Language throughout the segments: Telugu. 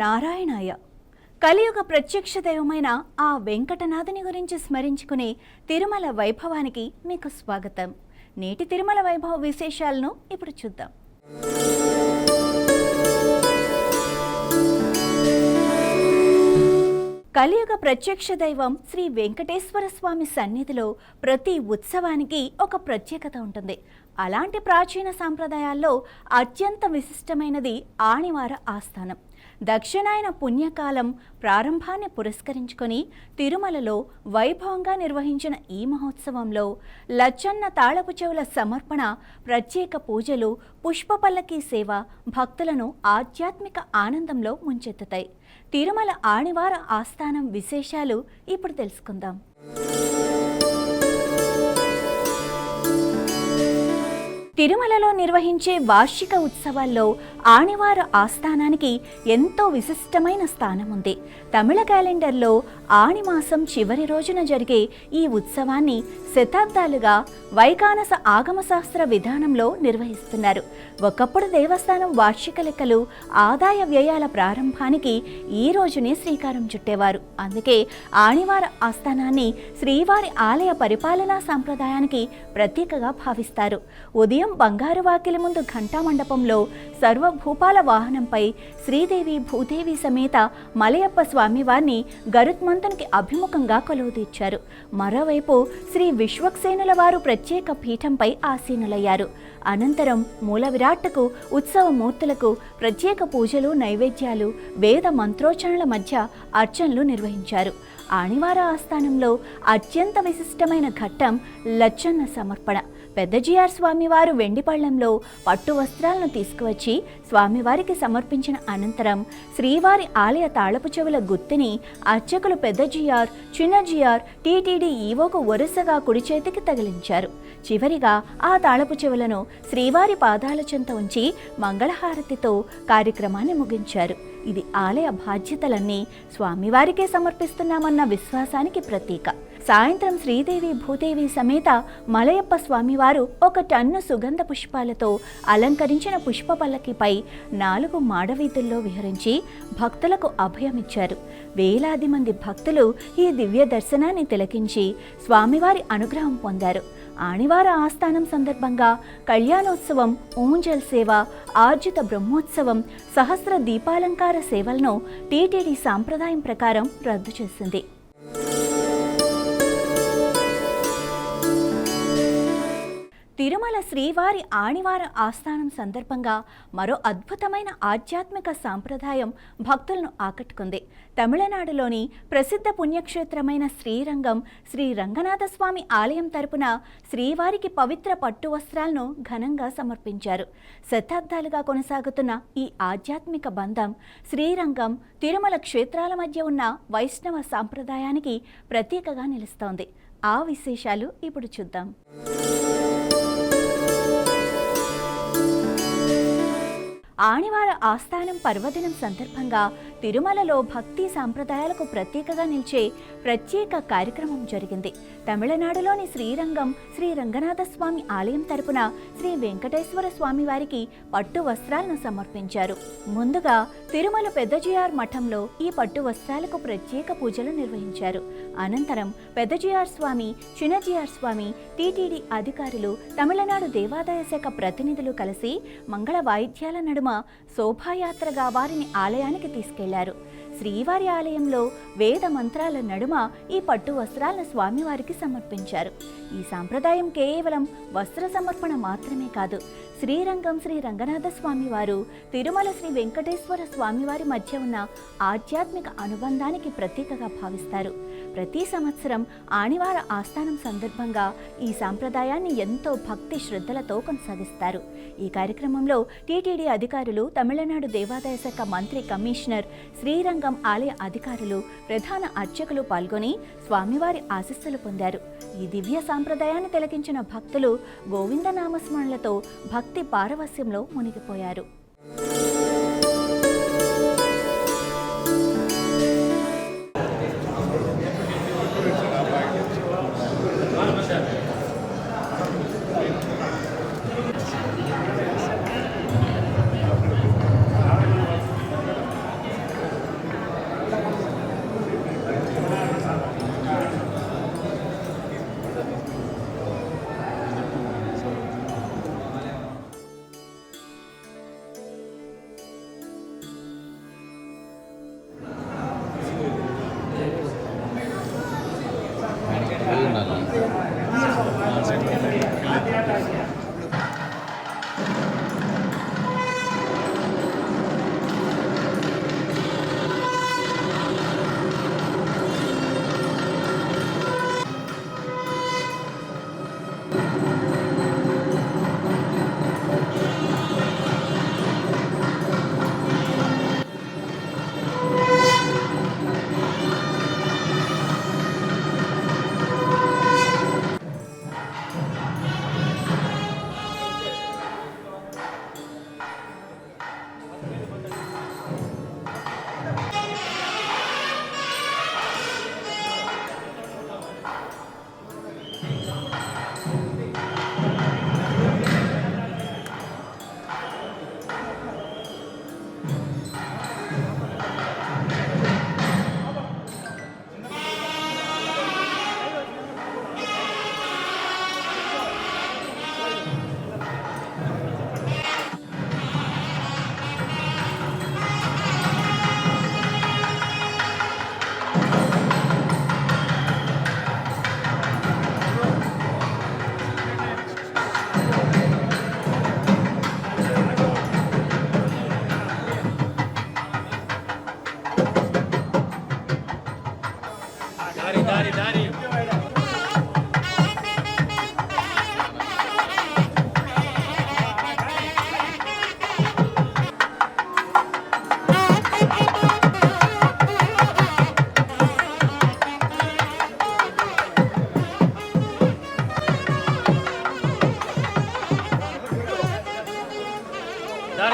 నారాయణాయ. కలియుగ ప్రత్యక్ష దైవమైన ఆ వెంకటనాథుని గురించి స్మరించుకునే తిరుమల వైభవానికి మీకు స్వాగతం. నేటి తిరుమల వైభవ విశేషాలను ఇప్పుడు చూద్దాం. కలియుగ ప్రత్యక్ష దైవం శ్రీ వెంకటేశ్వర స్వామి సన్నిధిలో ప్రతి ఉత్సవానికి ఒక ప్రత్యేకత ఉంటుంది. అలాంటి ప్రాచీన సాంప్రదాయాల్లో అత్యంత విశిష్టమైనది ఆణివార ఆస్థానం. దక్షిణాయన పుణ్యకాలం ప్రారంభాన్ని పురస్కరించుకొని తిరుమలలో వైభవంగా నిర్వహించిన ఈ మహోత్సవంలో లచ్చన్న తాళపు చెవుల సమర్పణ, ప్రత్యేక పూజలు, పుష్పపల్లకి సేవ భక్తులను ఆధ్యాత్మిక ఆనందంలో ముంచెత్తుతాయి. తిరుమల ఆణివార ఆస్థానం విశేషాలు ఇప్పుడు తెలుసుకుందాం. తిరుమలలో నిర్వహించే వార్షిక ఉత్సవాల్లో ఆణివార ఆస్థానానికి ఎంతో విశిష్టమైన స్థానం ఉంది. తమిళ క్యాలెండర్లో ఆణిమాసం చివరి రోజున జరిగే ఈ ఉత్సవాన్ని శతాబ్దాలుగా వైకానస ఆగమశాస్త్ర విధానంలో నిర్వహిస్తున్నారు. ఒకప్పుడు దేవస్థానం వార్షిక లెక్కలు, ఆదాయ వ్యయాల ప్రారంభానికి ఈ రోజునే శ్రీకారం చుట్టేవారు. అందుకే ఆణివార ఆస్థానాన్ని శ్రీవారి ఆలయ పరిపాలనా సంప్రదాయానికి ప్రతీకగా భావిస్తారు. ఉదయం బంగారు వాకిలి ముందు ఘంటా మండపంలో సర్వభూపాల వాహనంపై శ్రీదేవి భూదేవి సమేత మలయప్ప స్వామివారిని గరుత్మంతునికి అభిముఖంగా కొలువుదీర్చారు. మరోవైపు శ్రీ విశ్వక్సేనుల వారు ప్రత్యేక పీఠంపై ఆసీనులయ్యారు. అనంతరం మూల విరాట్టుకు, ఉత్సవ మూర్తులకు ప్రత్యేక పూజలు, నైవేద్యాలు, వేద మంత్రోచ్చరణల మధ్య అర్చనలు నిర్వహించారు. ఆణివార ఆస్థానంలో అత్యంత విశిష్టమైన ఘట్టం లచ్చన్న సమర్పణ. పెద్దజీఆర్ స్వామివారు వెండి పళ్ళెంలో పట్టు వస్త్రాలను తీసుకువచ్చి స్వామివారికి సమర్పించిన అనంతరం శ్రీవారి ఆలయ తాళపు చెవుల గుత్తిని అర్చకులు పెద్దజీఆర్, చిన్నజీఆర్, టీటీడీ ఈవోకు వరుసగా కుడి చేతికి తగిలించారు. చివరిగా ఆ తాళపు చెవులను శ్రీవారి పాదాల చెంత ఉంచి మంగళహారతితో కార్యక్రమాన్ని ముగించారు. ఇది ఆలయ బాధ్యతలన్నీ స్వామివారికే సమర్పిస్తున్నామన్న విశ్వాసానికి ప్రతీక. సాయంత్రం శ్రీదేవి భూదేవి సమేత మలయప్ప స్వామివారు 1 టన్ను సుగంధ పుష్పాలతో అలంకరించిన పుష్ప పల్లకిపై 4 మాడవీధుల్లో విహరించి భక్తులకు అభయమిచ్చారు. వేలాది మంది భక్తులు ఈ దివ్య దర్శనాన్ని తిలకించి స్వామివారి అనుగ్రహం పొందారు. ఆణివార ఆస్థానం సందర్భంగా కళ్యాణోత్సవం, ఊంజల్ సేవ, ఆర్జిత బ్రహ్మోత్సవం, సహస్ర దీపాలంకార సేవలను టీటీడీ సాంప్రదాయం ప్రకారం రద్దు చేసింది. తిరుమల శ్రీవారి ఆణివార ఆస్థానం సందర్భంగా మరో అద్భుతమైన ఆధ్యాత్మిక సాంప్రదాయం భక్తులను ఆకట్టుకుంది. తమిళనాడులోని ప్రసిద్ధ పుణ్యక్షేత్రమైన శ్రీరంగం శ్రీ రంగనాథ స్వామి ఆలయం తరపున శ్రీవారికి పవిత్ర పట్టు వస్త్రాలను ఘనంగా సమర్పించారు. శతాబ్దాలుగా కొనసాగుతున్న ఈ ఆధ్యాత్మిక బంధం శ్రీరంగం, తిరుమల క్షేత్రాల మధ్య ఉన్న వైష్ణవ సాంప్రదాయానికి ప్రతీకగా నిలుస్తోంది. ఆ విశేషాలు ఇప్పుడు చూద్దాం. ఆణివార ఆస్థానం పర్వదినం సందర్భంగా తిరుమలలో భక్తి సాంప్రదాయాలకు ప్రతీకగా నిలిచే ప్రత్యేక కార్యక్రమం జరిగింది. తమిళనాడులోని శ్రీరంగం శ్రీ రంగనాథ స్వామి ఆలయం తరపున శ్రీ వెంకటేశ్వర స్వామి వారికి పట్టు వస్త్రాలను సమర్పించారు. ముందుగా తిరుమల పెద్దజీఆర్ మఠంలో ఈ పట్టు వస్త్రాలకు ప్రత్యేక పూజలు నిర్వహించారు. అనంతరం పెద్దజీఆర్ స్వామి, చిన్నజీఆర్ స్వామి, టీటీడీ అధికారులు, తమిళనాడు దేవాదాయ శాఖ ప్రతినిధులు కలిసి మంగళ వాయిద్యాల నడుమ శోభాయాత్రగా వారిని ఆలయానికి తీసుకెళ్లారు. శ్రీవారి ఆలయంలో వేద మంత్రాల నడుమ ఈ పట్టు వస్త్రాలను స్వామివారికి సమర్పించారు. ఈ సాంప్రదాయం కేవలం వస్త్ర సమర్పణ మాత్రమే కాదు, శ్రీరంగం శ్రీ రంగనాథ స్వామివారు, తిరుమల శ్రీ వెంకటేశ్వర స్వామివారి మధ్య ఉన్న ఆధ్యాత్మిక అనుబంధానికి ప్రతీకగా భావిస్తారు. ప్రతి సంవత్సరం ఆణివార ఆస్థానం సందర్భంగా ఈ సాంప్రదాయాన్ని ఎంతో భక్తి శ్రద్ధలతో కొనసాగిస్తారు. ఈ కార్యక్రమంలో టీటీడీ అధికారులు, తమిళనాడు దేవాదాయ శాఖ మంత్రి, కమిషనర్, శ్రీరంగం ఆలయ అధికారులు, ప్రధాన అర్చకులు పాల్గొని స్వామివారి ఆశీస్సులు పొందారు. ఈ దివ్య సాంప్రదాయాన్ని తిలకించిన భక్తులు గోవిందనామస్మరణలతో భక్తి పారవస్యంలో మునిగిపోయారు.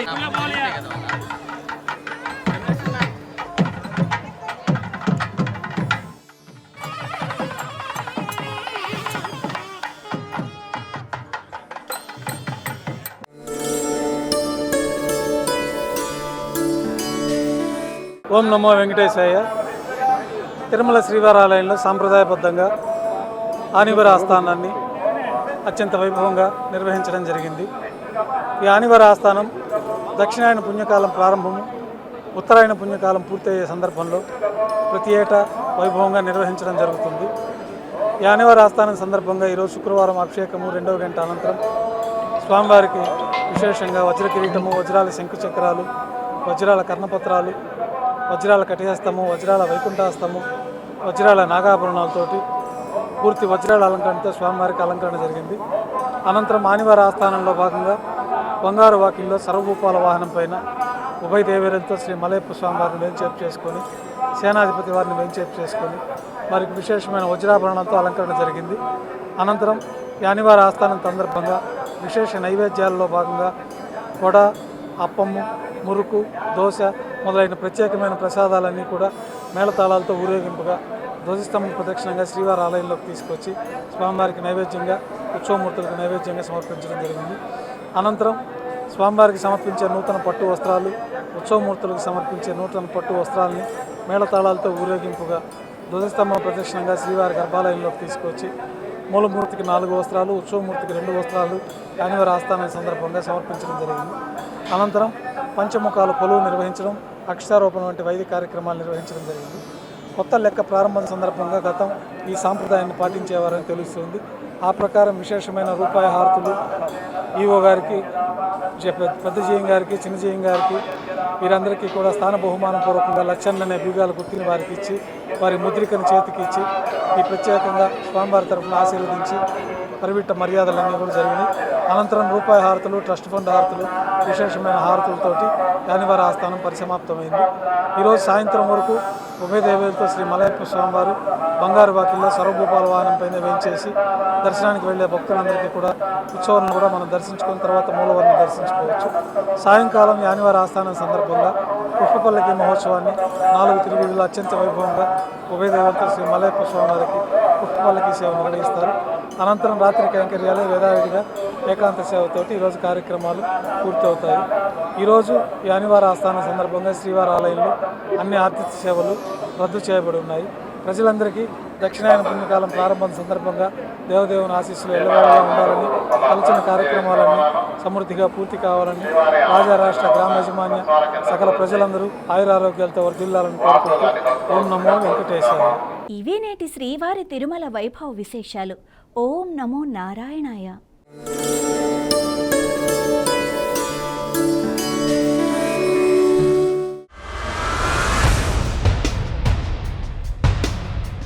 ఓం నమో వెంకటేశాయ. తిరుమల శ్రీవారాలయంలో సాంప్రదాయబద్ధంగా ఆనివార ఆస్థానాన్ని అత్యంత వైభవంగా నిర్వహించడం జరిగింది. ఈ ఆనివార ఆస్థానం దక్షిణాయన పుణ్యకాలం ప్రారంభము, ఉత్తరాయణ పుణ్యకాలం పూర్తయ్యే సందర్భంలో ప్రతి ఏటా వైభవంగా నిర్వహించడం జరుగుతుంది. ఈ ఆనివార ఆస్థానం సందర్భంగా ఈరోజు శుక్రవారం అభిషేకము 2వ గంట అనంతరం స్వామివారికి విశేషంగా వజ్ర కిరీటము, వజ్రాల శంకు చక్రాలు, వజ్రాల కర్ణపత్రాలు, వజ్రాల కటిహస్తము, వజ్రాల వైకుంఠహస్తము, వజ్రాల నాగాభరణాలతోటి పూర్తి వజ్రాల అలంకరణతో స్వామివారికి అలంకరణ జరిగింది. అనంతరం ఆనివార ఆస్థానంలో భాగంగా బంగారు వాకిల్లో సర్వభూపాల వాహనం పైన ఉభయ దేవేరులతో శ్రీ మలయప్ప స్వామివారిని వేంచేపు చేసుకొని, సేనాధిపతి వారిని వేంచేపు చేసుకొని వారికి విశేషమైన వజ్రాభరణాలతో అలంకరణ జరిగింది. అనంతరం ఈ ఆనివార ఆస్థానం సందర్భంగా విశేష నైవేద్యాలలో భాగంగా వడ, అప్పము, మురుకు, దోశ మొదలైన ప్రత్యేకమైన ప్రసాదాలన్నీ కూడా మేళతాళాలతో ఊరేగింపుగా ధ్వజస్తంభం ప్రదక్షిణంగా శ్రీవారి ఆలయంలోకి తీసుకొచ్చి స్వామివారికి నైవేద్యంగా, ఉత్సవమూర్తులకు నైవేద్యంగా సమర్పించడం జరిగింది. అనంతరం స్వామివారికి సమర్పించే నూతన పట్టు వస్త్రాలు, ఉత్సవమూర్తులకు సమర్పించే నూతన పట్టు వస్త్రాలని మేళతాళాలతో ఊరేగింపుగా ధ్వజస్తంభం ప్రదక్షిణంగా శ్రీవారి గర్భాలయంలోకి తీసుకొచ్చి మూలమూర్తికి 4 వస్త్రాలు, ఉత్సవమూర్తికి 2 వస్త్రాలు ఆనివార ఆస్థానం సందర్భంగా సమర్పించడం జరిగింది. అనంతరం పంచముఖాలు కొలువు నిర్వహించడం, అక్షరారోపణ వంటి వైదిక కార్యక్రమాలు నిర్వహించడం జరిగింది. కొత్త లెక్క ప్రారంభం సందర్భంగా గతం ఈ సాంప్రదాయాన్ని పాటించేవారని తెలుస్తుంది. ఆ ప్రకారం విశేషమైన రూపాయి హారతులు ఈవో గారికి, పెద్ద జీఎం గారికి, చిన్న జీఎం గారికి వీరందరికీ కూడా స్థాన బహుమానం పూర్వకంగా లక్షన్ననే బీగాల గుర్తిని వారికి ఇచ్చి, వారి ముద్రికను చేతికి ఇచ్చి ఈ ప్రత్యేకంగా స్వామివారి తరఫున ఆశీర్వదించి పరివిట్ట మర్యాదలన్నీ కూడా జరిగినాయి. అనంతరం రూపాయి హారతులు, ట్రస్ట్ ఫండ్ హారతులు, విశేషమైన హారతులతోటి ఆనివార ఆస్థానం పరిసమాప్తమైంది. ఈరోజు సాయంత్రం వరకు ఉభయ దేవేలతో శ్రీ మలయప్ప స్వామివారు బంగారు వాకిల్లో సర్వభూపాల వాహనం పైన వేయించేసి దర్శనానికి వెళ్ళే భక్తులందరికీ కూడా ఉత్సవాలను కూడా మనం దర్శించుకున్న తర్వాత మూలవారిని దర్శించుకోవచ్చు. సాయంకాలం ఆనివార ఆస్థానం సందర్భంగా పుష్పపల్లకి మహోత్సవాన్ని 4 తిరుగుళ్ళు అత్యంత వైభవంగా ఉభయ దేవతలు శ్రీ మలయప్ప స్వామివారికి పుష్పపల్లకి సేవ నిర్వహిస్తారు. అనంతరం రాత్రి కైంకర్యాలు వేదావిడిగా ఏకాంత సేవతోటి ఈరోజు కార్యక్రమాలు పూర్తవుతాయి. ఈరోజు ఈ ఆనివార ఆస్థానం సందర్భంగా శ్రీవారి ఆలయంలో అన్ని ఆతిథ్య సేవలు రద్దు చేయబడి ఉన్నాయి. ప్రజలందరికీ దక్షిణాయన పుణ్యకాలం ప్రారంభం సందర్భంగా దేవదేవుని ఆశీస్సులు ఎల్లవేళలా ఉండాలని, తలచిన కార్యక్రమాలన్నీ సమృద్ధిగా పూర్తి కావాలని రాజా రాష్ట్ర గ్రామ యజమాన్య సకల ప్రజలందరూ ఆయురారోగ్యాలతో వర్ధిల్లాలని కోరుకుంటూ ఓం నమో వెంకటేశాయ. ఇవే నేటి శ్రీవారి తిరుమల వైభవ విశేషాలు. ఓం నమో నారాయణాయ.